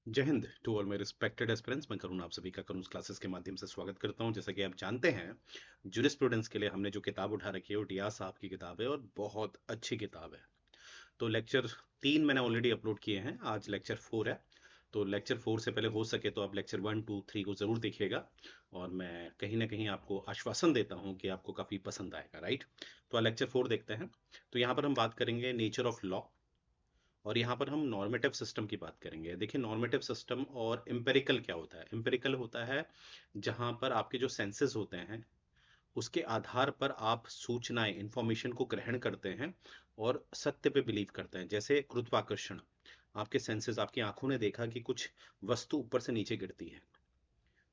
जय Hind to all my respected aspirants. मैं करुण आप सभी का करुण क्लासेस के माध्यम से स्वागत करता हूं। जैसा कि आप जानते हैं, जूरिस्प्रूडेंस के लिए हमने जो किताब उठा रखी है वो डियास साहब की किताब है और बहुत अच्छी किताब है। तो लेक्चर 3 मैंने ऑलरेडी अपलोड किए हैं, आज लेक्चर 4 है। तो लेक्चर 4 से पहले हो सके तो आप लेक्चर 1, 2, 3 को ज़रूर देखिएगा और मैं कहीं ना कहीं आपको आश्वासन देता हूं कि आपको काफ़ी पसंद आएगा, राइट। तो लेक्चर 4 देखते हैं। तो यहाँ पर हम बात करेंगे नेचर ऑफ लॉ और यहाँ पर हम नॉर्मेटिव सिस्टम की बात करेंगे। देखिए, नॉर्मेटिव सिस्टम और एम्पेरिकल क्या होता है। एम्पेरिकल होता है जहाँ पर आपके जो सेंसेस होते हैं उसके आधार पर आप सूचनाएं इंफॉर्मेशन को ग्रहण करते हैं और सत्य पे बिलीव करते हैं। जैसे गुरुत्वाकर्षण, आपके सेंसेस, आपकी आंखों ने देखा कि कुछ वस्तु ऊपर से नीचे गिरती है,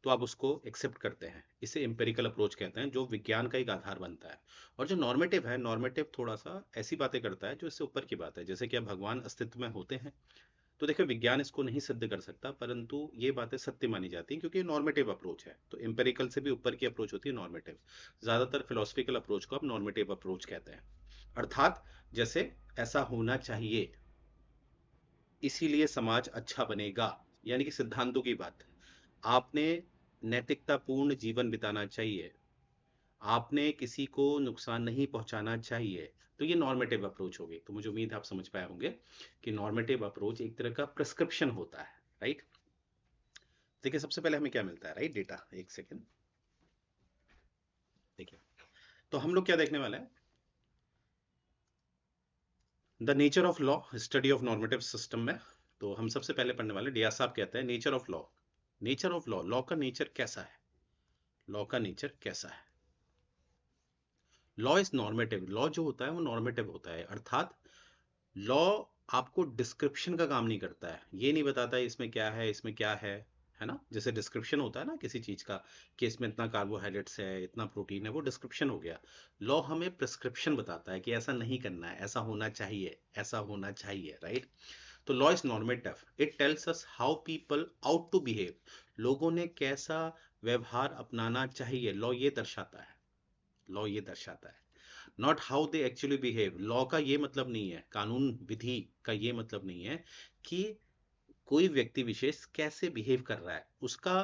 तो आप उसको एक्सेप्ट करते हैं। इसे एम्पेरिकल अप्रोच कहते हैं, जो विज्ञान का एक आधार बनता है। और जो नॉर्मेटिव है, नॉर्मेटिव थोड़ा सा ऐसी बातें करता है जो इससे ऊपर की बात है, जैसे कि अब भगवान अस्तित्व में होते हैं। तो देखो, विज्ञान इसको नहीं सिद्ध कर सकता, परंतु ये बातें सत्य मानी जाती हैं क्योंकि नॉर्मेटिव अप्रोच है। तो एम्पेरिकल से भी ऊपर की अप्रोच होती है नॉर्मेटिव। ज्यादातर फिलोसफिकल अप्रोच को आप नॉर्मेटिव अप्रोच कहते हैं। अर्थात जैसे ऐसा होना चाहिए, इसीलिए समाज अच्छा बनेगा, यानी कि सिद्धांतों की बात। आपने नैतिकतापूर्ण जीवन बिताना चाहिए, आपने किसी को नुकसान नहीं पहुंचाना चाहिए। तो ये नॉर्मेटिव अप्रोच होगी। तो मुझे उम्मीद है आप समझ पाए होंगे कि नॉर्मेटिव अप्रोच एक तरह का प्रिस्क्रिप्शन होता है, राइट। देखिए, सबसे पहले हमें क्या मिलता है, राइट, डेटा। एक सेकेंड, देखिए। तो हम लोग क्या देखने वाले हैं, the nature of law, study of normative system में। तो हम सबसे पहले पढ़ने वाले, डियास साहब कहते हैं nature of law. Nature of law, law का नेचर कैसा है, लॉ का नेचर कैसा है। Law is normative. लॉ जो होता है वो नॉर्मेटिव होता है, अर्थात लॉ आपको डिस्क्रिप्शन का काम नहीं करता है। ये नहीं बताता है इसमें क्या है, इसमें क्या है ना। जैसे डिस्क्रिप्शन होता है ना किसी चीज का, कि इसमें इतना कार्बोहाइड्रेट्स है, इतना प्रोटीन है, वो डिस्क्रिप्शन हो गया। लॉ हमें प्रिस्क्रिप्शन बताता है कि ऐसा नहीं करना है, ऐसा होना चाहिए, ऐसा होना चाहिए, राइट। तो law is normative. It tells us how people ought to behave. लोगों ने कैसा व्यवहार अपनाना चाहिए, लॉ ये दर्शाता है। लॉ ये दर्शाता है, not how they actually behave. Law का ये मतलब नहीं है, कानून विधि का ये मतलब नहीं है कि कोई व्यक्ति विशेष कैसे बिहेव कर रहा है उसका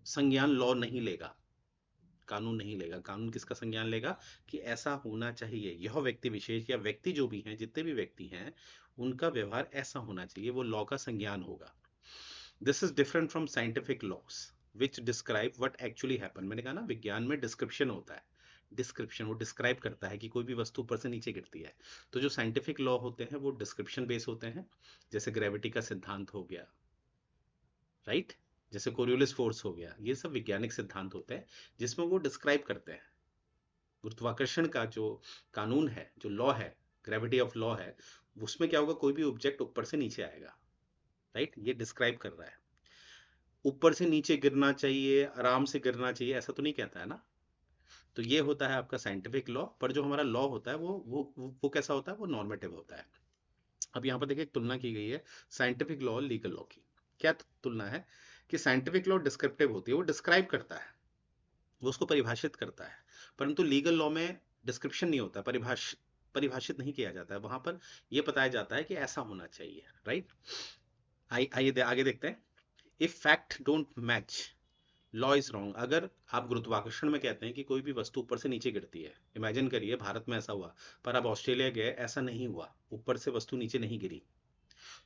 संज्ञान लॉ नहीं लेगा, कानून नहीं लेगा। कानून किसका संज्ञान लेगा, कि ऐसा होना चाहिए, यह व्यक्ति विशेष या व्यक्ति जो भी हैं, जितने भी व्यक्ति हैं, उनका व्यवहार ऐसा होना चाहिए, वो लॉ का संज्ञान होगा। This is different from scientific loss which describe what actually happen. मैंने कहा ना, विज्ञान में डिस्क्रिप्शन होता है। डिस्क्रिप्शन, वो डिस्क्राइब करता है कि कोई भी वस्तु ऊपर से नीचे गिरती है। तो जो साइंटिफिक लॉ होते हैं वो डिस्क्रिप्शन बेस होते हैं। जैसे ग्रेविटी का सिद्धांत हो गया, राइट। जैसे कोरियोलिस फोर्स हो गया, ये सब वैज्ञानिक सिद्धांत होते हैं जिसमें वो डिस्क्राइब करते हैं। गुरुत्वाकर्षण का जो कानून है, जो लॉ है, ग्रेविटी ऑफ लॉ है, उसमें क्या होगा, कोई भी ऑब्जेक्ट ऊपर से नीचे आएगा, राइट। ये डिस्क्राइब कर रहा है। ऊपर से नीचे गिरना चाहिए, आराम से गिरना चाहिए, ऐसा तो नहीं कहता है ना। तो ये होता है आपका साइंटिफिक लॉ। पर जो हमारा लॉ होता है वो कैसा होता है, वो नॉर्मेटिव होता है। अब यहाँ पर देखिए, एक तुलना की गई है साइंटिफिक लॉ और लीगल लॉ की। क्या तुलना है, कि साइंटिफिक लॉ डिस्क्रिप्टिव होती है, वो डिस्क्राइब करता है, वो उसको परिभाषित करता है। परंतु लीगल लॉ में डिस्क्रिप्शन नहीं होता, परिभाषित नहीं किया जाता है। वहां पर यह बताया जाता है कि ऐसा होना चाहिए, राइट। आइए आगे देखते हैं। If fact don't match, law is wrong. अगर आप गुरुत्वाकर्षण में कहते हैं कि कोई भी वस्तु ऊपर से नीचे गिरती है, इमेजिन करिए भारत में ऐसा हुआ, पर आप ऑस्ट्रेलिया गए, ऐसा नहीं हुआ, ऊपर से वस्तु नीचे नहीं गिरी,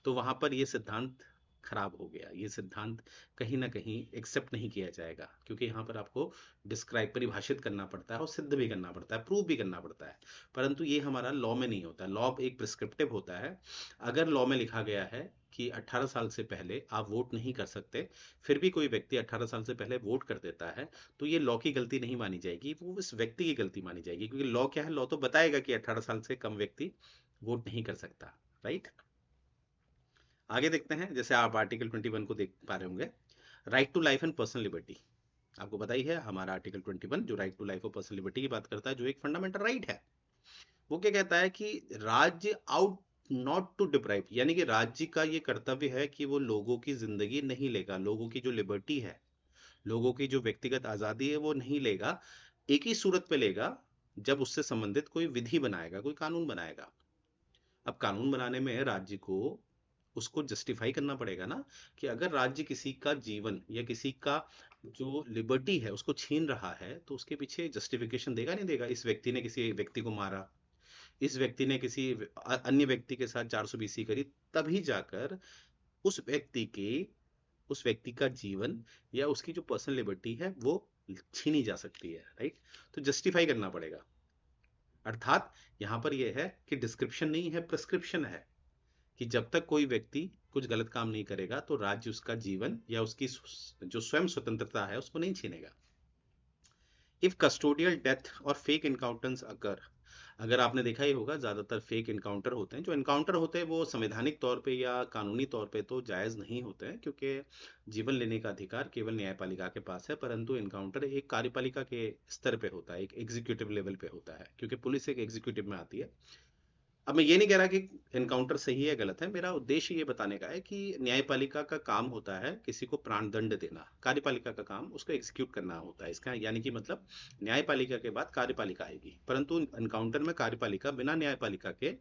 तो वहां पर यह सिद्धांत खराब हो गया। ये सिद्धांत कहीं ना कहीं एक्सेप्ट नहीं किया जाएगा, क्योंकि यहाँ पर आपको डिस्क्राइब, परिभाषित करना पड़ता है और सिद्ध भी करना पड़ता है, प्रूव भी करना पड़ता है। परंतु ये हमारा लॉ में नहीं होता। लॉ एक प्रिस्क्रिप्टिव होता है। अगर लॉ में लिखा गया है कि 18 साल से पहले आप वोट नहीं कर सकते, फिर भी कोई व्यक्ति 18 साल से पहले वोट कर देता है, तो ये लॉ की गलती नहीं मानी जाएगी, वो उस व्यक्ति की गलती मानी जाएगी। क्योंकि लॉ क्या है, लॉ तो बताएगा कि 18 साल से कम व्यक्ति वोट नहीं कर सकता, राइट। आगे देखते हैं। जैसे आप आर्टिकल 21 को देख पा रहे होंगे, right to life and personal liberty. आपको पता ही है हमारा आर्टिकल 21 जो राइट टू लाइफ और पर्सनल लिबर्टी की बात करता है, जो एक फंडामेंटल राइट है। वो क्या कहता है कि राज्य आउट नॉट टू डिप्राइव, यानी कि राज्य का ये कर्तव्य है कि वो लोगों की जिंदगी नहीं लेगा, लोगों की जो लिबर्टी है, लोगों की जो व्यक्तिगत आजादी है, वो नहीं लेगा। एक ही सूरत पे लेगा, जब उससे संबंधित कोई विधि बनाएगा, कोई कानून बनाएगा। अब कानून बनाने में राज्य को उसको जस्टिफाई करना पड़ेगा ना, कि अगर राज्य किसी का जीवन या किसी का जो लिबर्टी है उसको छीन रहा है तो उसके पीछे जस्टिफिकेशन देगा नहीं देगा। इस व्यक्ति ने किसी व्यक्ति को मारा, इस व्यक्ति ने किसी अन्य व्यक्ति के साथ 420 करी, तभी जाकर उस व्यक्ति के उस व्यक्ति का जीवन या उसकी जो पर्सनल लिबर्टी है वो छीनी जा सकती है, राइट। तो जस्टिफाई करना पड़ेगा। अर्थात यहाँ पर यह है कि डिस्क्रिप्शन नहीं है, प्रिस्क्रिप्शन है, कि जब तक कोई व्यक्ति कुछ गलत काम नहीं करेगा तो राज्य उसका जीवन या उसकी जो स्वयं स्वतंत्रता है उसको नहीं छीनेगा। इफ कस्टोडियल डेथ और फेक इनकाउंटर्स अकर, अगर आपने देखा ही होगा ज्यादातर फेक इनकाउंटर होते हैं। जो इनकाउंटर होते हैं वो संवैधानिक तौर पे या कानूनी तौर पे तो जायज नहीं होते हैं, क्योंकि जीवन लेने का अधिकार केवल न्यायपालिका के पास है, परंतु इनकाउंटर एक कार्यपालिका के स्तर पे होता है, एक एग्जीक्यूटिव लेवल पे होता है, क्योंकि पुलिस एक एग्जीक्यूटिव में आती है। अब मैं ये नहीं कह रहा कि एनकाउंटर सही है गलत है, मेरा उद्देश्य ये बताने का है कि न्यायपालिका का काम होता है किसी को प्राणदंड देना, कार्यपालिका का काम उसको एग्जीक्यूट करना होता है। इसका यानी कि मतलब न्यायपालिका के बाद कार्यपालिका आएगी, परंतु एनकाउंटर में कार्यपालिका बिना न्यायपालिका के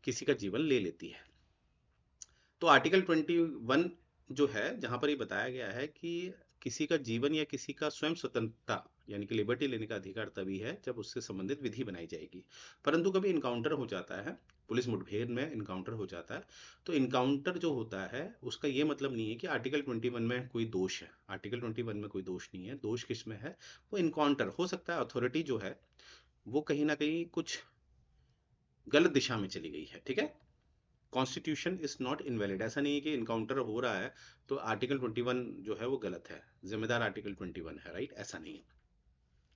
किसी का जीवन ले लेती है। तो आर्टिकल 21 जो है, जहां पर ये बताया गया है कि किसी का जीवन या किसी का स्वयं स्वतंत्रता यानी कि लिबर्टी लेने का अधिकार तभी है जब उससे संबंधित विधि बनाई जाएगी। परंतु कभी इनकाउंटर हो जाता है, पुलिस मुठभेड़ में इनकाउंटर हो जाता है, तो इनकाउंटर जो होता है उसका ये मतलब नहीं है कि आर्टिकल 21 में कोई दोष है। आर्टिकल 21 में कोई दोष नहीं है। दोष किस में है? वो इनकाउंटर हो सकता है अथॉरिटी जो है वो कहीं ना कहीं कुछ गलत दिशा में चली गई है, ठीक है। Constitution is not invalid. ऐसा नहीं है कि इनकाउंटर हो रहा है तो आर्टिकल 21 जो है वो गलत है, जिम्मेदार आर्टिकल 21 है, राइट। ऐसा नहीं है।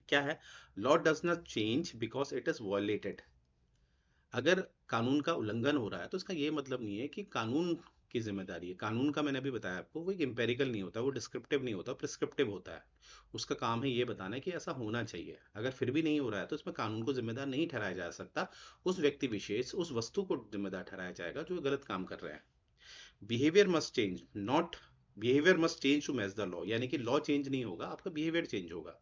क्या है? Law does not change because it is violated. अगर कानून का उल्लंघन हो रहा है तो इसका ये मतलब नहीं है कि कानून की जिम्मेदारी है। कानून का मैंने अभी बताया आपको, वो एक एम्पेरिकल नहीं होता, वो डिस्क्रिप्टिव नहीं होता, प्रिस्क्रिप्टिव होता है। उसका काम है ये बताना कि ऐसा होना चाहिए। अगर फिर भी नहीं हो रहा है तो इसमें कानून को जिम्मेदार नहीं ठहराया जा सकता। उस व्यक्ति विशेष, उस वस्तु को जिम्मेदार ठहराया जाएगा जो गलत काम कर रहे हैं। Behaviour must change, not behaviour must change to match the law. यानी कि लॉ चेंज नहीं होगा, आपका बिहेवियर चेंज होगा।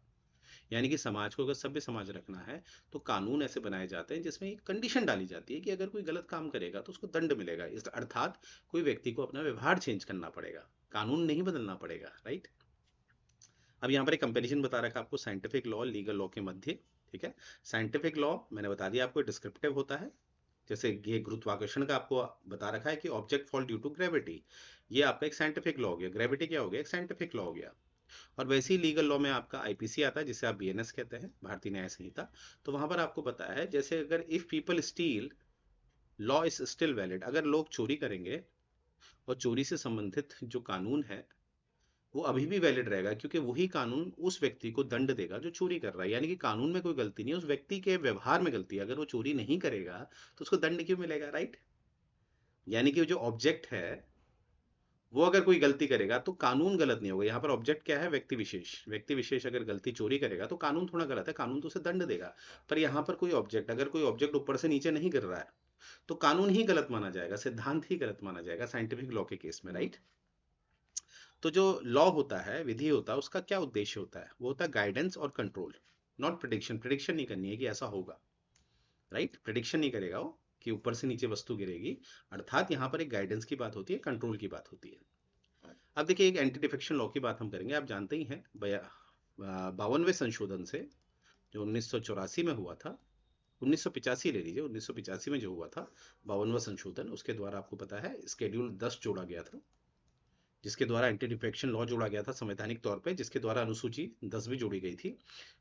यानी कि समाज को अगर सभ्य समाज रखना है तो कानून ऐसे बनाए जाते हैं जिसमें एक कंडीशन डाली जाती है कि अगर कोई गलत काम करेगा तो उसको दंड मिलेगा। इस अर्थात कोई व्यक्ति को अपना व्यवहार चेंज करना पड़ेगा, कानून नहीं बदलना पड़ेगा, राइट। अब यहाँ पर एक कंपैरिजन बता रखा है आपको साइंटिफिक लॉ लीगल लॉ के मध्य, ठीक है। साइंटिफिक लॉ मैंने बता दिया आपको डिस्क्रिप्टिव होता है। जैसे ये गुरुत्वाकर्षण का आपको बता रखा है कि object fall due to gravity, ये आपका एक साइंटिफिक लॉ हो गया। ग्रेविटी क्या हो गया? एक साइंटिफिक लॉ हो गया। और वैसे ही लीगल लॉ में आपका आईपीसी आता है, जिसे आप बीएनएस कहते हैं, भारतीय न्याय संहिता। तो वहां पर आपको पता है जैसे अगर if people steel law is still valid, अगर लोग चोरी करेंगे और चोरी से संबंधित जो कानून है वो अभी भी वैलिड रहेगा, क्योंकि वही कानून उस व्यक्ति को दंड देगा जो चोरी कर रहा है। यानी कि कानून में कोई गलती नहीं है, उस व्यक्ति के व्यवहार में गलती है। अगर वो चोरी नहीं करेगा तो उसको दंड क्यों मिलेगा, राइट। यानी कि जो ऑब्जेक्ट है वो अगर कोई गलती करेगा तो कानून गलत नहीं होगा। यहाँ पर ऑब्जेक्ट क्या है? व्यक्ति विशेष। व्यक्ति विशेष अगर गलती चोरी करेगा तो कानून थोड़ा गलत है, कानून तो उसे दंड देगा। पर यहाँ पर कोई ऑब्जेक्ट, अगर कोई ऑब्जेक्ट ऊपर से नीचे नहीं गिर रहा है तो कानून ही गलत माना जाएगा, सिद्धांत ही गलत माना जाएगा साइंटिफिक लॉ के केस में, राइट। तो जो लॉ होता है, विधि होता है, उसका क्या उद्देश्य होता है? वो होता है गाइडेंस और कंट्रोल, नॉट प्रिडिक्शन। प्रिडिक्शन नहीं करनी है कि ऐसा होगा, राइट। प्रिडिक्शन नहीं करेगा वो कि ऊपर से नीचे वस्तु गिरेगी। अर्थात यहाँ पर एक गाइडेंस की बात होती है, कंट्रोल की बात होती है। अब देखिए, एक एंटी डिफेक्शन लॉ की बात हम करेंगे। आप जानते ही हैं 52वें संशोधन से, जो 1984 में हुआ था, 1985 ले लीजिए, 1985 में जो हुआ था 52वां संशोधन, उसके द्वारा आपको पता है स्केड्यूल 10 जोड़ा गया था, जिसके द्वारा एंटी डिफेक्शन लॉ जोड़ा गया था संवैधानिक तौर पे, जिसके द्वारा अनुसूची 10 भी जोड़ी गई थी।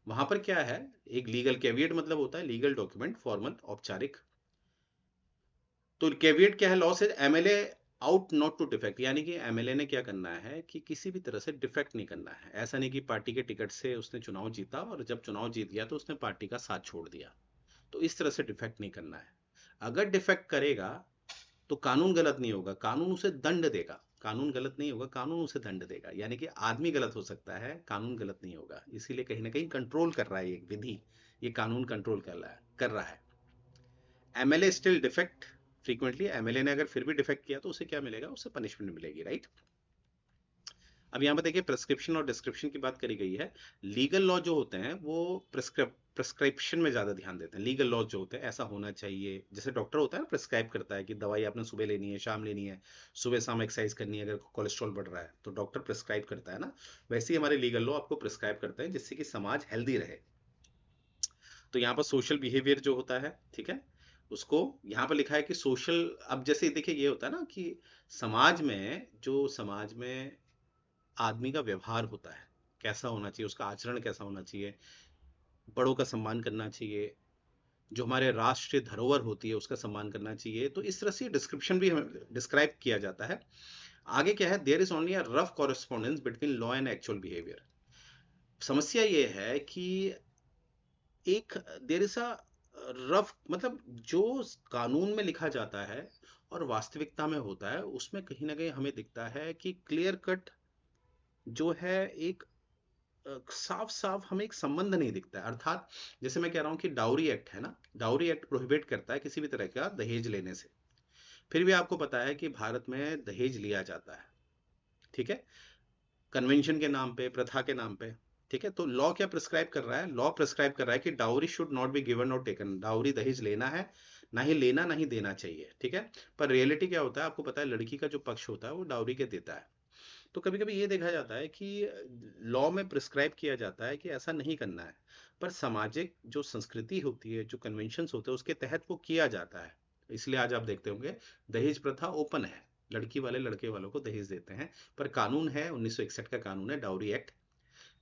वहां पर क्या है? एक लीगल कैविएट मतलब होता है लीगल डॉक्यूमेंट, फॉर्मल, औपचारिक। तो कैविएट क्या है लॉ से? MLA ought not to defect, यानी कि एमएलए ने क्या करना है कि किसी भी तरह से डिफेक्ट नहीं करना है। ऐसा नहीं कि पार्टी के टिकट से उसने चुनाव जीता और जब चुनाव जीत गया तो उसने पार्टी का साथ छोड़ दिया। तो इस तरह से डिफेक्ट नहीं करना है। अगर डिफेक्ट करेगा तो कानून गलत नहीं होगा, कानून उसे दंड देगा। कानून गलत नहीं होगा, कानून उसे दंड देगा। यानी कि आदमी गलत हो सकता है, कानून गलत नहीं होगा। इसीलिए कहीं ना कहीं कंट्रोल कर रहा है एक विधि, ये कानून कंट्रोल कर रहा है। MLA still defect frequently, MLA ने अगर फिर भी डिफेक्ट किया तो उसे क्या मिलेगा? उसे पनिशमेंट मिलेगी, राइट। अब यहाँ पर देखिए, प्रेस्क्रिप्शन और डिस्क्रिप्शन की बात करी गई है। लीगल लॉ जो होते हैं वो प्रिस्क्रिप्शन में ज्यादा ध्यान देते हैं। लीगल लॉज जो होते हैं ऐसा होना चाहिए, जैसे डॉक्टर होता है ना प्रिस्क्राइब करता है कि दवाई आपने सुबह लेनी है, शाम लेनी है, सुबह शाम एक्सरसाइज करनी है अगर कोलेस्ट्रॉल बढ़ रहा है तो डॉक्टर प्रिस्क्राइब करता है ना, वैसे ही हमारे लीगल लॉ आपको प्रिस्क्राइब करते हैं जिससे कि समाज हेल्दी रहे। तो यहाँ पर सोशल बिहेवियर जो होता है, ठीक है, उसको यहाँ पर लिखा है कि सोशल, अब जैसे देखिए ये होता है ना कि समाज में आदमी का व्यवहार होता है, कैसा होना चाहिए, उसका आचरण कैसा होना चाहिए, बड़ों का सम्मान करना चाहिए, जो हमारे राष्ट्रीय धरोहर होती है उसका सम्मान करना चाहिए। तो इस तरह से डिस्क्रिप्शन भी हमें डिस्क्राइब किया जाता है। आगे क्या है, there is only a rough correspondence between law and actual behaviour. समस्या ये है कि एक देयर इज अ रफ, मतलब जो कानून में लिखा जाता है और वास्तविकता में होता है उसमें कहीं ना कहीं हमें दिखता है कि क्लियर कट जो है, एक साफ साफ हमें एक संबंध नहीं दिखता है। अर्थात जैसे मैं कह रहा हूं कि डाउरी एक्ट है ना, डाउरी एक्ट प्रोहिबिट करता है किसी भी तरह का दहेज लेने से। फिर भी आपको पता है कि भारत में दहेज लिया जाता है, ठीक है, कन्वेंशन के नाम पे, प्रथा के नाम पे, ठीक है। तो लॉ क्या प्रिस्क्राइब कर रहा है, लॉ प्रिस्क्राइब कर रहा है कि dowry should not be given और टेकन, डाउरी दहेज लेना है, ना ही लेना ना ही देना चाहिए, ठीक है। पर रियलिटी क्या होता है, आपको पता है लड़की का जो पक्ष होता है वो डाउरी के देता है। तो कभी कभी ये देखा जाता है कि लॉ में प्रिस्क्राइब किया जाता है कि ऐसा नहीं करना है, पर सामाजिक जो संस्कृति होती है, जो कन्वेंशंस होते हैं उसके तहत वो किया जाता है। इसलिए आज आप देखते होंगे दहेज प्रथा ओपन है, लड़की वाले लड़के वालों को दहेज देते हैं, पर कानून है 1961 का कानून है डाउरी एक्ट,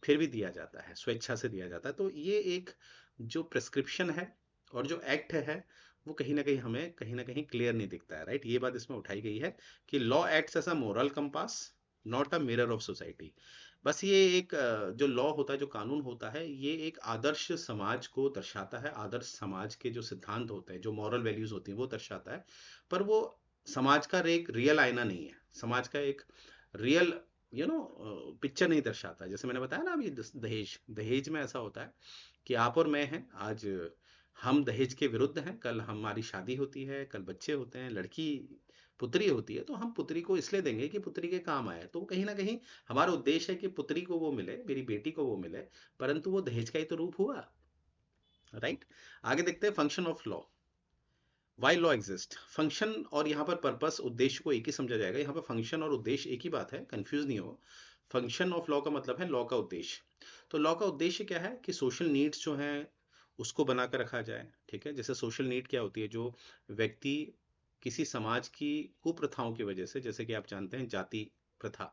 फिर भी दिया जाता है, स्वेच्छा से दिया जाता है। तो ये एक जो प्रिस्क्रिप्शन है और जो एक्ट है वो कहीं ना कहीं हमें कहीं ना कहीं क्लियर नहीं दिखता है, राइट। ये बात इसमें उठाई गई है कि law acts as a moral compass, not a mirror of society. बस ये एक जो लॉ होता है, जो कानून होता है, ये एक आदर्श समाज को दर्शाता है, आदर्श समाज के जो सिद्धांत होते हैं, जो मॉरल वैल्यूज होती हैं वो दर्शाता है। पर वो समाज का एक रियल आईना नहीं है, समाज का एक रियल पिक्चर नहीं दर्शाता। जैसे मैंने बताया ना अभी, दहेज दहेज में ऐसा होता है कि आप और मैं हैं, आज हम दहेज के विरुद्ध हैं, कल हमारी शादी होती है, कल बच्चे होते हैं, लड़की पुत्री होती है, तो हम पुत्री को इसलिए देंगे कि पुत्री के काम आए। तो कहीं ना कहीं हमारा उद्देश्य है कि पुत्री को वो मिले, मेरी बेटी को वो मिले, परंतु वो दहेज का ही तो रूप हुआ, राइट। आगे देखते हैं function of law, why law exist. Function और यहाँ पर पर्पस, उद्देश्य को एक ही समझा जाएगा। यहाँ पर फंक्शन और उद्देश्य एक ही बात है, कंफ्यूज नहीं हो। फंक्शन ऑफ लॉ का मतलब है लॉ का उद्देश्य। तो लॉ का उद्देश्य क्या है कि सोशल नीड्स जो हैं उसको बनाकर रखा जाए, ठीक है। जैसे सोशल नीड क्या होती है, जो व्यक्ति किसी समाज की कुप्रथाओं की वजह से, जैसे कि आप जानते हैं जाति प्रथा,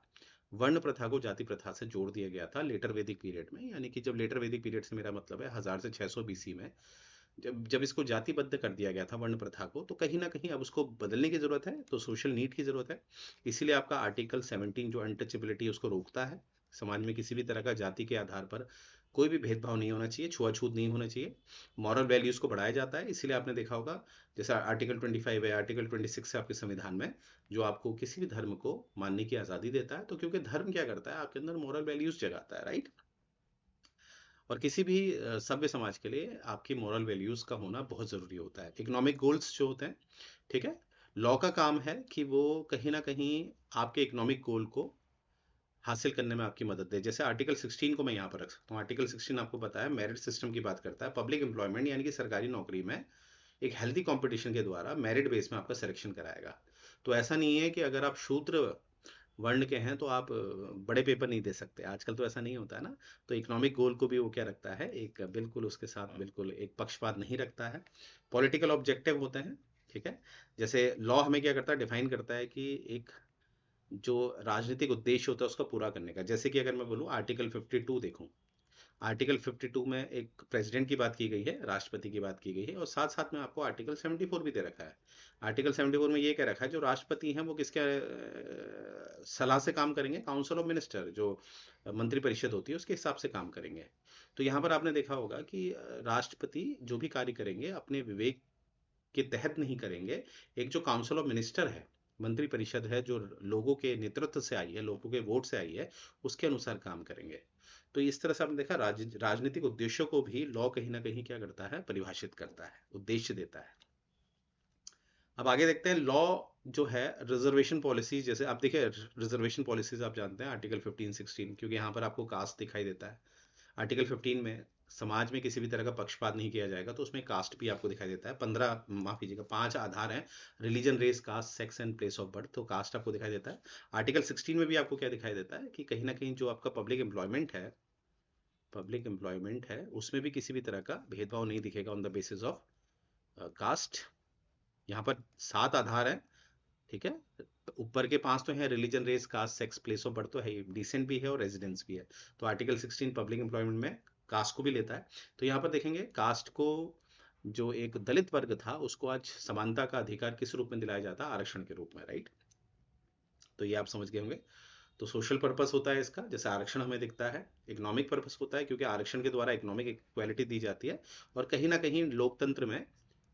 वर्ण प्रथा को जाति प्रथा से जोड़ दिया गया था लेटर वैदिक पीरियड में। यानी कि जब लेटर वैदिक पीरियड से मेरा मतलब है 1000 से 600 बीसी में, जब जब इसको जातिबद्ध कर दिया गया था वर्ण प्रथा को, तो कहीं ना कहीं अब उसको बदलने की जरूरत है, तो सोशल नीड की जरूरत है। इसीलिए आपका आर्टिकल 17 जो अनटचेबिलिटी उसको रोकता है। समाज में किसी भी तरह का जाति के आधार पर कोई भी भेदभाव नहीं होना चाहिए, छुआछूत नहीं होना चाहिए, मॉरल वैल्यूज को बढ़ाया जाता है। इसीलिए आपने देखा होगा जैसा आर्टिकल 25 है, आर्टिकल 26 है आपके संविधान में, जो आपको किसी भी धर्म को मानने की आज़ादी देता है। तो क्योंकि धर्म क्या करता है, आपके अंदर मॉरल वैल्यूज जगाता है, राइट। और किसी भी सभ्य समाज के लिए आपकी मॉरल वैल्यूज का होना बहुत जरूरी होता है। इकोनॉमिक गोल्स जो होते हैं, ठीक है, लॉ का काम है कि वो कहीं ना कहीं आपके इकोनॉमिक गोल को हासिल करने में आपकी मदद दे। जैसे आर्टिकल 16 को मैं यहाँ पर रख सकता हूँ। आर्टिकल 16 आपको पता है मेरिट सिस्टम की बात करता है, पब्लिक एम्प्लॉयमेंट यानी कि सरकारी नौकरी में एक हेल्थी कंपटीशन के द्वारा मेरिट बेस में आपका सिलेक्शन कराएगा। तो ऐसा नहीं है कि अगर आप शूद्र वर्ण के हैं तो आप बड़े पेपर नहीं दे सकते, आजकल तो ऐसा नहीं होता है ना। तो इकोनॉमिक गोल को भी वो क्या रखता है, एक बिल्कुल उसके साथ बिल्कुल एक पक्षपात नहीं रखता है। पॉलिटिकल ऑब्जेक्टिव होते हैं, ठीक है। जैसे लॉ हमें क्या करता है, डिफाइन करता है कि एक जो राजनीतिक उद्देश्य होता है उसका पूरा करने का। जैसे कि अगर मैं बोलूँ आर्टिकल 52 देखूं, आर्टिकल 52 में एक प्रेसिडेंट की बात की गई है, राष्ट्रपति की बात की गई है, और साथ साथ में आपको आर्टिकल 74 भी दे रखा है। आर्टिकल 74 में ये कह रखा है जो राष्ट्रपति हैं वो किसके सलाह से काम करेंगे, काउंसिल ऑफ मिनिस्टर, जो मंत्री परिषद होती है उसके हिसाब से काम करेंगे। तो यहाँ पर आपने देखा होगा कि राष्ट्रपति जो भी कार्य करेंगे अपने विवेक के तहत नहीं करेंगे। एक जो काउंसिल ऑफ मिनिस्टर है, मंत्री परिषद है, जो लोगों के नेतृत्व से आई है, लोगों के वोट से आई है, उसके अनुसार काम करेंगे। तो इस तरह से आपने देखा राजनीतिक उद्देश्यों को भी लॉ कहीं ना कहीं क्या करता है, परिभाषित करता है, उद्देश्य देता है। अब आगे देखते हैं लॉ जो है रिजर्वेशन पॉलिसीज। जैसे आप देखिए रिजर्वेशन पॉलिसीज आप जानते हैं आर्टिकल 15 16, क्योंकि यहाँ पर आपको कास्ट दिखाई देता है। आर्टिकल 15 में समाज में किसी भी तरह का पक्षपात नहीं किया जाएगा, तो उसमें कास्ट भी आपको दिखाई देता है। 15, माफ कीजिएगा, 5 आधार हैं, religion, race, caste, sex and place of birth, तो कास्ट आपको दिखाई देता है। आर्टिकल 16 में भी आपको क्या दिखाई देता है कि कहीं ना कहीं जो आपका पब्लिक एम्प्लॉयमेंट है उसमें भी किसी भी तरह का भेदभाव नहीं दिखेगा on the basis of caste. यहाँ पर 7 आधार है, ठीक है। ऊपर के 5 तो हैं, religion, race, caste, sex, place of birth, तो है, डिसेंट भी है और रेजिडेंस भी है। तो आर्टिकल 16 पब्लिक एम्प्लॉयमेंट में कास्ट को भी लेता है। तो यहाँ पर देखेंगे कास्ट को, जो एक दलित वर्ग था, उसको आज समानता का अधिकार किस रूप में दिलाया जाता है? आरक्षण के रूप में, राइट। तो ये आप समझ गए होंगे। तो सोशल पर्पस होता है इसका, जैसे आरक्षण हमें दिखता है। इकोनॉमिक पर्पस होता है, क्योंकि आरक्षण के द्वारा इकोनॉमिक इक्वालिटी दी जाती है, और कहीं ना कहीं लोकतंत्र में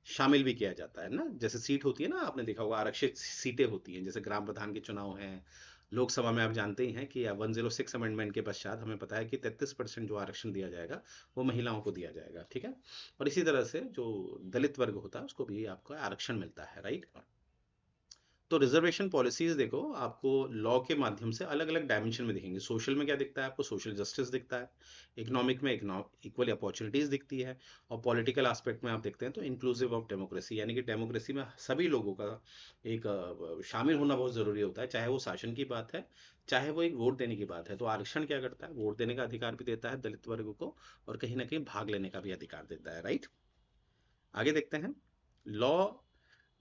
शामिल भी किया जाता है ना। जैसे सीट होती है ना, आपने देखा होगा आरक्षित सीटें होती हैं, जैसे ग्राम प्रधान के चुनाव हैं, लोकसभा में आप जानते ही हैं कि 106 अमेंडमेंट के पश्चात हमें पता है कि 33% जो आरक्षण दिया जाएगा वो महिलाओं को दिया जाएगा, ठीक है। और इसी तरह से जो दलित वर्ग होता है उसको भी आपको आरक्षण मिलता है, राइट। तो रिजर्वेशन पॉलिसीज देखो, आपको लॉ के माध्यम से अलग अलग डायमेंशन में दिखेंगे। सोशल में क्या दिखता है आपको? सोशल जस्टिस दिखता है। इकोनॉमिक में इक्वल अपॉर्चुनिटीज दिखती है। और पॉलिटिकल एस्पेक्ट में आप देखते हैं तो इंक्लूसिव ऑफ डेमोक्रेसी, यानी कि डेमोक्रेसी में सभी लोगों का एक शामिल होना बहुत जरूरी होता है, चाहे वो शासन की बात है, चाहे वो एक वोट देने की बात है। तो आरक्षण क्या करता है? वोट देने का अधिकार भी देता है दलित वर्ग को, और कहीं ना कहीं भाग लेने का भी अधिकार देता है, राइट। आगे देखते हैं लॉ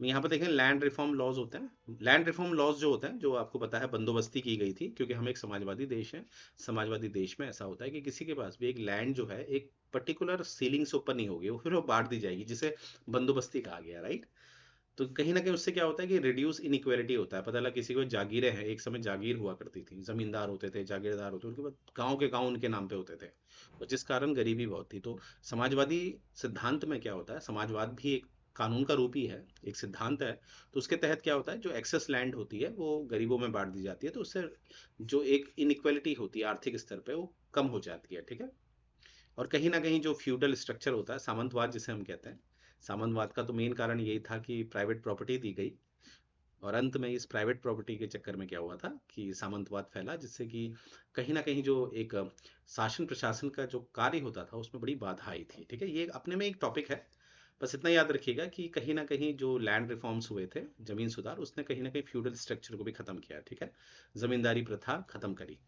में। यहाँ पर देखें लैंड रिफॉर्म लॉज होते हैं। लैंड रिफॉर्म लॉज जो होते हैं, जो आपको पता है बंदोबस्ती की गई थी, क्योंकि हम एक समाजवादी देश हैं। समाजवादी देश में ऐसा होता है कि किसी के पास भी एक लैंड जो है एक पर्टिकुलर सीलिंग से ऊपर नहीं होगी, वो फिर वो बांट दी जाएगी, जिसे बंदोबस्ती कहा गया, राइट। तो कहीं ना कहीं उससे क्या होता है कि रिड्यूस इनइक्वालिटी होता है। पता लगा किसी को जागीरें हैं, एक समय जागीर हुआ करती थी, जमींदार होते थे, जागीरदार होते, उनके बाद गांव के गांव उनके नाम पे होते थे, और जिस कारण गरीबी बहुत थी। तो समाजवादी सिद्धांत में क्या होता है? समाजवाद भी एक कानून का रूप ही है, एक सिद्धांत है। तो उसके तहत क्या होता है, जो एक्सेस लैंड होती है वो गरीबों में बांट दी जाती है, तो उससे जो एक इनइक्वालिटी होती है आर्थिक स्तर पे वो कम हो जाती है, ठीक है। और कहीं ना कहीं जो फ्यूडल स्ट्रक्चर होता है, सामंतवाद जिसे हम कहते हैं, सामंतवाद का तो मेन कारण यही था कि प्राइवेट प्रॉपर्टी दी गई, और अंत में इस प्राइवेट प्रॉपर्टी के चक्कर में क्या हुआ था कि सामंतवाद फैला, जिससे कि कहीं ना कहीं जो एक शासन प्रशासन का जो कार्य होता था उसमें बड़ी बाधा आई थी, ठीक है। ये अपने में एक टॉपिक है। बस इतना याद रखिएगा कि कहीं ना कहीं जो लैंड रिफॉर्म्स हुए थे, जमीन सुधार, उसने कहीं ना कहीं फ्यूडल स्ट्रक्चर को भी खत्म किया, ठीक है। जमींदारी प्रथा खत्म करी।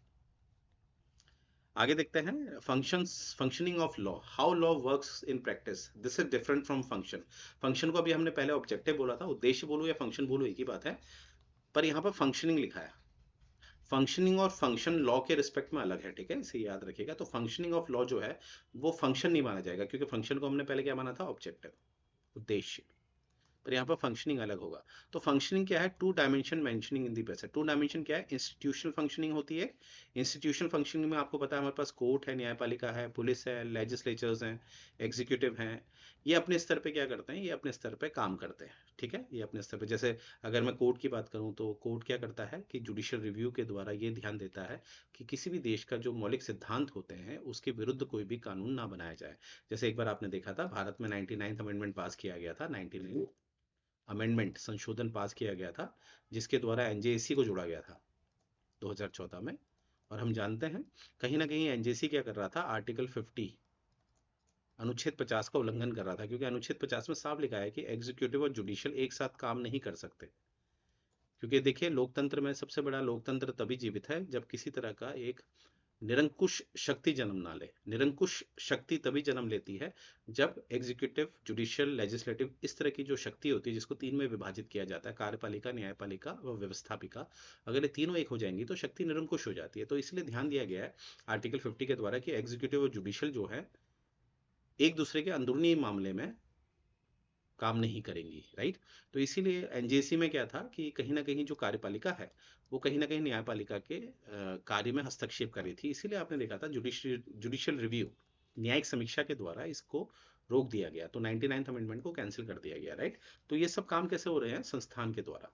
आगे देखते हैं functioning of law, how law works in practice. This is different from function. Function को अभी हमने पहले ऑब्जेक्टिव बोला था, उद्देश्य बोलो या फंक्शन बोलो एक ही बात है, पर यहाँ पर फंक्शनिंग लिखा है। फंक्शनिंग और फंक्शन लॉ के रिस्पेक्ट में अलग है, ठीक है, इसे याद रखिएगा। तो फंक्शनिंग ऑफ लॉ जो है वो फंक्शन नहीं माना जाएगा, क्योंकि फंक्शन को हमने पहले क्या माना था? ऑब्जेक्टिव, उद्देश्य। पर यहाँ पर फंक्शनिंग अलग होगा। तो फंक्शनिंग क्या है? Two dimension mentioning in the present. Two dimension क्या है? इंस्टीट्यूशनल फंक्शनिंग होती है। इंस्टीट्यूशनल फंक्शनिंग में आपको पता है हमारे पास कोर्ट है, न्यायपालिका है, पुलिस है, लेजिस्लेचर्स हैं, एग्जीक्यूटिव हैं। ये अपने स्तर पे क्या करते हैं? ये अपने स्तर पे काम करते हैं, ठीक है। ये अपने स्तर पे, जैसे अगर मैं कोर्ट की बात करूं तो कोर्ट क्या करता है कि जुडिशियल रिव्यू के द्वारा ये ध्यान देता है कि किसी भी देश का जो मौलिक सिद्धांत होते हैं उसके विरुद्ध कोई भी कानून ना बनाया जाए। जैसे एक बार आपने देखा था भारत में 99th अमेंडमेंट पास किया गया था, 99 अमेंडमेंट संशोधन पास किया गया था, जिसके द्वारा एनजेसी को जोड़ा गया था 2014 में। और हम जानते हैं कहीं ना कहीं एनजेसी क्या कर रहा था? आर्टिकल 50, अनुच्छेद 50 का उल्लंघन कर रहा था, क्योंकि अनुच्छेद 50 में साफ लिखा है कि एग्जीक्यूटिव और जुडिशियल एक साथ काम नहीं कर सकते। क्योंकि देखिए लोकतंत्र में सबसे बड़ा लोकतंत्र तभी जीवित है जब किसी तरह का एक निरंकुश शक्ति जन्म ना ले। निरंकुश शक्ति तभी जन्म लेती है जब एग्जीक्यूटिव, जुडिशियल, लेजिस्लेटिव, इस तरह की जो शक्ति होती है जिसको 3 में विभाजित किया जाता है, कार्यपालिका, न्यायपालिका और व्यवस्थापिका, अगर ये तीनों एक हो जाएंगी तो शक्ति निरंकुश हो जाती है। तो इसलिए ध्यान दिया गया है आर्टिकल 50 के द्वारा कि एग्जीक्यूटिव और जुडिशियल जो है एक दूसरे के अंदरूनी मामले में काम नहीं करेंगी, राइट। तो इसीलिए एनजेसी में क्या था कि कहीं ना कहीं जो कार्यपालिका है वो कहीं ना कहीं न्यायपालिका के कार्य में हस्तक्षेप कर रही थी। इसीलिए आपने देखा था जुडिशियल रिव्यू, न्यायिक समीक्षा के द्वारा इसको रोक दिया गया, तो 99th अमेंडमेंट को कैंसिल कर दिया गया, राइट। तो ये सब काम कैसे हो रहे हैं? संस्थान के द्वारा।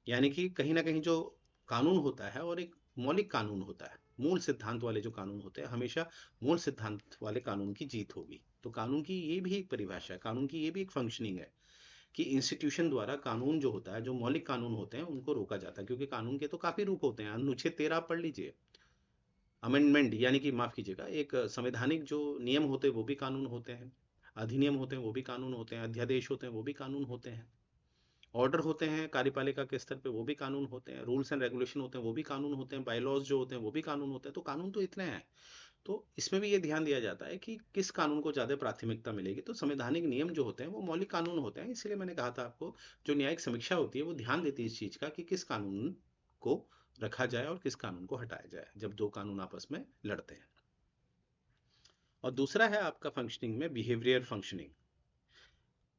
यानी कि कहीं ना कहीं जो कानून होता है और एक मौलिक कानून होता है, मूल सिद्धांत वाले जो कानून होते हैं, हमेशा मूल सिद्धांत वाले कानून की जीत होगी। तो कानून की ये भी एक परिभाषा है, कानून की ये भी एक फंक्शनिंग है कि इंस्टीट्यूशन द्वारा कानून जो होता है, जो मौलिक कानून होते हैं उनको रोका जाता है। क्योंकि कानून के तो काफी रूप होते हैं, अनुच्छेद 13 आप पढ़ लीजिए। अमेंडमेंट यानी कि माफ कीजिएगा, एक संवैधानिक जो नियम होते हैं वो भी कानून होते हैं, अधिनियम होते हैं वो भी कानून होते हैं, अध्यादेश होते हैं वो भी कानून होते हैं, ऑर्डर होते हैं कार्यपालिका के स्तर पे वो भी कानून होते हैं, रूल्स एंड रेगुलेशन होते हैं वो भी कानून होते हैं, बायलॉज जो होते हैं वो भी कानून होते हैं। तो कानून तो इतने हैं। तो इसमें भी ये ध्यान दिया जाता है कि किस कानून को ज्यादा प्राथमिकता मिलेगी। तो संवैधानिक नियम जो होते हैं वो मौलिक कानून होते हैं। इसलिए मैंने कहा था आपको, जो न्यायिक समीक्षा होती है वो ध्यान देती है इस चीज का कि किस कानून को रखा जाए और किस कानून को हटाया जाए जब दो कानून आपस में लड़ते हैं। और दूसरा है आपका फंक्शनिंग में behavioural functioning.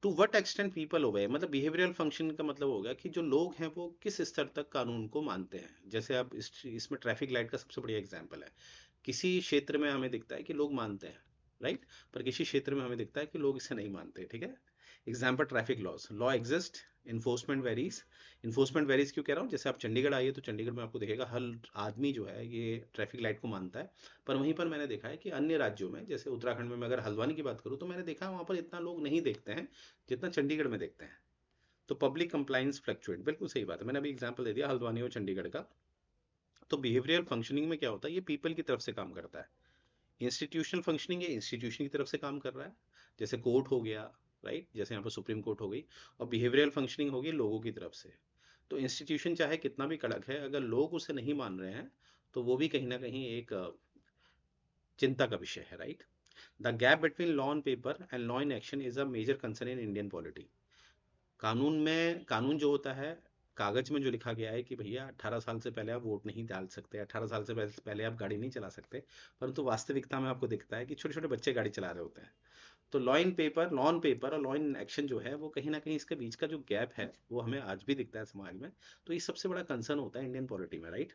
To what extent people obey, मतलब बिहेवियरल फंक्शन का मतलब हो गया कि जो लोग हैं वो किस स्तर तक कानून को मानते हैं। जैसे आप इसमें ट्रैफिक लाइट का सबसे बढ़िया एग्जांपल है। किसी क्षेत्र में हमें दिखता है कि लोग मानते हैं, राइट, पर किसी क्षेत्र में हमें दिखता है कि लोग इसे नहीं मानते। ठीक है, example traffic laws, law exist, enforcement varies. Enforcement varies क्यों कह रहा हूँ, जैसे आप चंडीगढ़ आइए तो चंडीगढ़ में आपको दिखेगा हर आदमी जो है ये ट्रैफिक लाइट को मानता है। पर वहीं पर मैंने देखा है कि अन्य राज्यों में, जैसे उत्तराखंड में मैं अगर हल्द्वानी की बात करूँ तो मैंने देखा है वहाँ पर इतना लोग नहीं देखते हैं जितना चंडीगढ़ में देखते हैं। तो पब्लिक कंप्लाइंस फ्लक्चुएट, बिल्कुल सही बात है, मैंने अभी एग्जाम्पल दे दिया हल्द्वानी और चंडीगढ़ का। तो बिहेवियरल फंक्शनिंग में क्या होता है, ये पीपल की तरफ से काम करता है। इंस्टीट्यूशनल फंक्शनिंग है, इंस्टीट्यूशन की तरफ से काम कर रहा है, जैसे कोर्ट हो गया, राइट, जैसे यहाँ पर सुप्रीम कोर्ट हो गई। और बिहेवियरल फंक्शनिंग होगी लोगों की तरफ से। तो इंस्टीट्यूशन चाहे कितना भी कड़क है, अगर लोग उसे नहीं मान रहे हैं तो वो भी कहीं ना कहीं एक चिंता का विषय है, right. The gap between law on paper and law in action is a major concern in Indian polity. कानून में, कानून जो होता है कागज में जो लिखा गया है कि भैया 18 साल से पहले आप वोट नहीं डाल सकते, 18 साल से पहले आप गाड़ी नहीं चला सकते, परंतु वास्तविकता में आपको दिखता है कि छोटे छोटे बच्चे गाड़ी चला रहे होते हैं। तो law in paper, law on paper और लॉ इन एक्शन जो है वो कहीं ना कहीं इसके बीच का जो गैप है वो हमें आज भी दिखता है समाज में। तो ये सबसे बड़ा कंसर्न होता है इंडियन पॉलिटी में, राइट।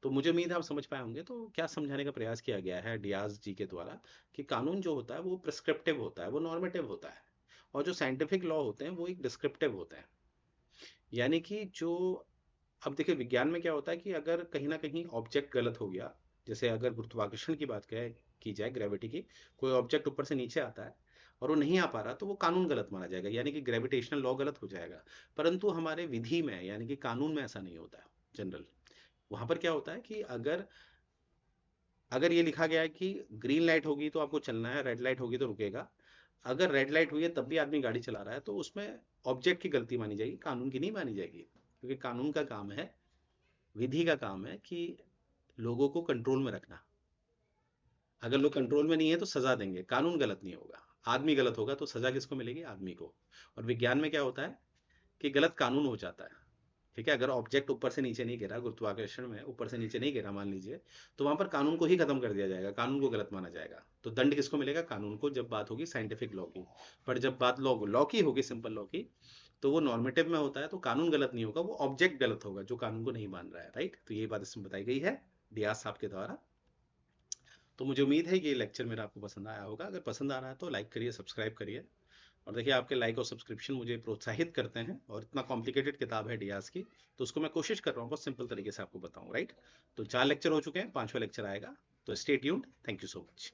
तो मुझे उम्मीद है आप समझ पाए होंगे। तो क्या समझाने का प्रयास किया गया है डियाज जी के द्वारा, कि कानून जो होता है वो प्रिस्क्रिप्टिव होता है, वो नॉर्मेटिव होता है, और जो साइंटिफिक लॉ होते हैं वो एक डिस्क्रिप्टिव होते हैं। यानी कि जो, अब देखिए विज्ञान में क्या होता है कि अगर कहीं ना कहीं ऑब्जेक्ट गलत हो गया, जैसे अगर गुरुत्वाकर्षण की बात की जाए, ग्रेविटी की, कोई ऑब्जेक्ट ऊपर से नीचे आता है और वो नहीं आ पा रहा, तो वो कानून गलत माना जाएगा, यानी कि ग्रेविटेशनल लॉ गलत हो जाएगा। परंतु हमारे विधि में यानी कि कानून में ऐसा नहीं होता है जनरल। वहां पर क्या होता है कि अगर अगर ये लिखा गया है कि ग्रीन लाइट होगी तो आपको चलना है, रेड लाइट होगी तो रुकेगा, अगर रेड लाइट हुई है तब भी आदमी गाड़ी चला रहा है, तो उसमें ऑब्जेक्ट की गलती मानी जाएगी, कानून की नहीं मानी जाएगी। क्योंकि कानून का काम है, विधि का काम है कि लोगों को कंट्रोल में रखना। अगर लोग कंट्रोल में नहीं है तो सजा देंगे, कानून गलत नहीं होगा। आदमी गलत होगा तो सजा किसको मिलेगी, आदमी को। और विज्ञान में क्या होता है कि गलत कानून हो जाता है। ठीक है, अगर ऑब्जेक्ट ऊपर से नीचे नहीं गिरा, गुरुत्वाकर्षण में ऊपर से नीचे नहीं गिरा मान लीजिए, तो वहां पर कानून को ही खत्म कर दिया जाएगा, कानून को गलत माना जाएगा। तो दंड किसको मिलेगा, कानून को, जब बात होगी साइंटिफिक लॉ की। पर जब बात लॉ लॉ की होगी, सिंपल लॉ की, तो वो नॉर्मेटिव में होता है, तो कानून गलत नहीं होगा, वो ऑब्जेक्ट गलत होगा जो कानून को नहीं मान रहा है, राइट। तो ये बात इसमें बताई गई है डियास साहब के द्वारा। तो मुझे उम्मीद है कि ये लेक्चर मेरा आपको पसंद आया होगा। अगर पसंद आ रहा है तो लाइक करिए, सब्सक्राइब करिए। और देखिए आपके लाइक और सब्सक्रिप्शन मुझे प्रोत्साहित करते हैं, और इतना कॉम्प्लिकेटेड किताब है डियास की, तो उसको मैं कोशिश कर रहा हूँ बहुत सिंपल तरीके से आपको बताऊँ, राइट। तो 4 लेक्चर हो चुके हैं, 5वां लेक्चर आएगा। तो stay tuned, thank you so much.